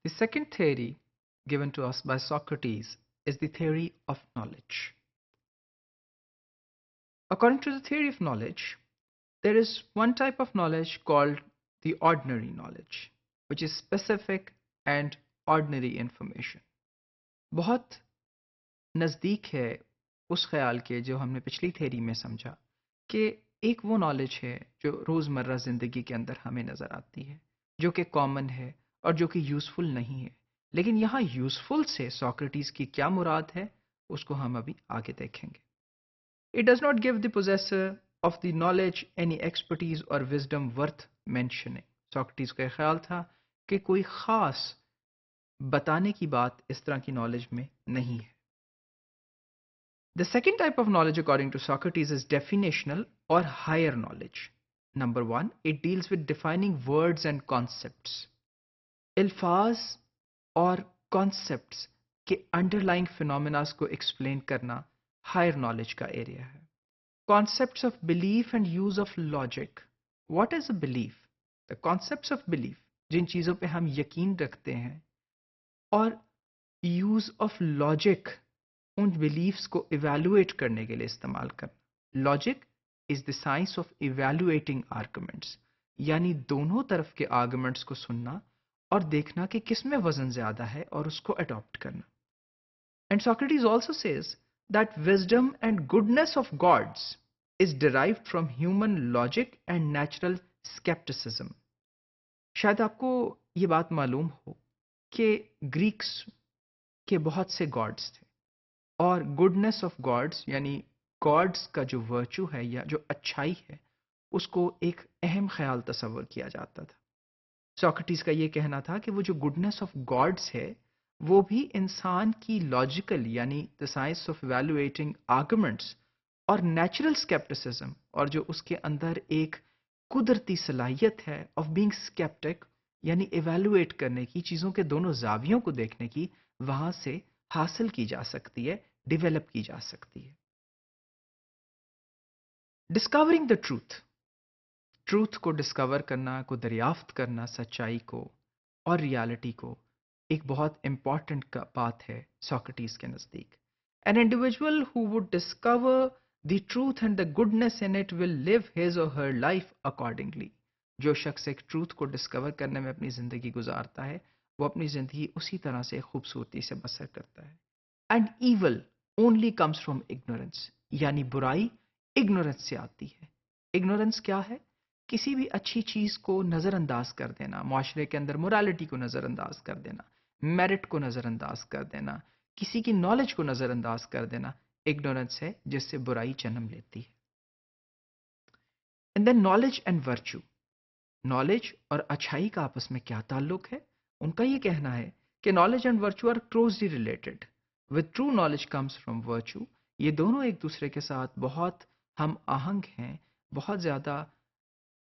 The second theory given to us by Socrates is the theory of knowledge. According to the theory of knowledge, there is one type of knowledge called the ordinary knowledge, which is specific and ordinary information. بہت نزدیک ہے اس خیال کے جو ہم نے پچھلی theory میں سمجھا کہ ایک وہ نالج ہے جو روزمرہ زندگی کے اندر ہمیں نظر آتی ہے، جو کہ کامن ہے اور جو کہ یوزفل نہیں ہے. لیکن یہاں یوزفل سے سوکریٹیز کی کیا مراد ہے اس کو ہم ابھی آگے دیکھیں گے. It does not give the possessor of the knowledge any expertise or wisdom worth mentioning. Socrates کا خیال تھا کہ کوئی خاص بتانے کی بات اس طرح کی نالج میں نہیں ہے. The second type of knowledge according to Socrates is definitional or higher knowledge. Number one, it deals with defining words and concepts. الفاظ اور concepts کے underlying phenomena کو explain کرنا higher knowledge کا area ہے. Concepts of belief and use of logic. What is a belief? The concepts of belief, جن چیزوں پہ ہم یقین رکھتے ہیں، اور use of logic, in beliefs کو ایویلویٹ کرنے کے لیے استعمال کرنا. Logic is the science of evaluating arguments, یعنی دونوں طرف کے آرگومنٹس کو سننا اور دیکھنا کہ کس میں وزن زیادہ ہے اور اس کو اڈاپٹ کرنا. And Socrates also says that wisdom and goodness of God's is derived from human logic and natural scepticism. شاید آپ کو یہ بات معلوم ہو کہ گریکس کے بہت سے گاڈس تھے، اور گڈنس آف گاڈس یعنی گاڈس کا جو ورچو ہے یا جو اچھائی ہے اس کو ایک اہم خیال تصور کیا جاتا تھا. سوکریٹیز کا یہ کہنا تھا کہ وہ جو گڈنس آف گاڈس ہے وہ بھی انسان کی لاجیکل یعنی دا سائنس آف ایویلویٹنگ آرگومنٹس اور نیچرل اسکیپٹسزم، اور جو اس کے اندر ایک قدرتی صلاحیت ہے آف بینگ اسکیپٹک یعنی ایویلویٹ کرنے کی، چیزوں کے دونوں زاویوں کو دیکھنے کی، وہاں سے حاصل کی جا سکتی ہے، ڈیولپ کی جا سکتی ہے. ڈسکورنگ دا ٹروتھ کو ڈسکور کرنا، کو دریافت کرنا، سچائی کو اور ریالٹی کو، ایک بہت امپورٹنٹ بات ہے سوکریٹیز کے نزدیک. An individual who would discover the truth and the goodness in it will live his or her life accordingly. جو شخص ایک ٹروتھ کو ڈسکور کرنے میں اپنی زندگی گزارتا ہے وہ اپنی زندگی اسی طرح سے خوبصورتی سے بسر کرتا ہے. And evil only comes from ignorance, یعنی برائی اگنورینس سے آتی ہے. اگنورینس کیا ہے؟ کسی بھی اچھی چیز کو نظر انداز کر دینا، معاشرے کے اندر مورالٹی کو نظر انداز کر دینا، میرٹ کو نظر انداز کر دینا، کسی کی نالج کو نظر انداز کر دینا، اگنورینس ہے جس سے برائی جنم لیتی ہے. And then knowledge and virtue. Knowledge اور اچھائی کا آپس میں کیا تعلق ہے؟ ان کا یہ کہنا ہے کہ knowledge and virtue are closely related. With true knowledge comes from virtue. یہ دونوں ایک دوسرے کے ساتھ بہت ہم آہنگ ہیں، بہت زیادہ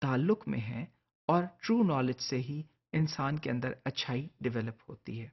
تعلق میں ہیں، اور ٹرو نالج سے ہی انسان کے اندر اچھائی ڈیولپ ہوتی ہے.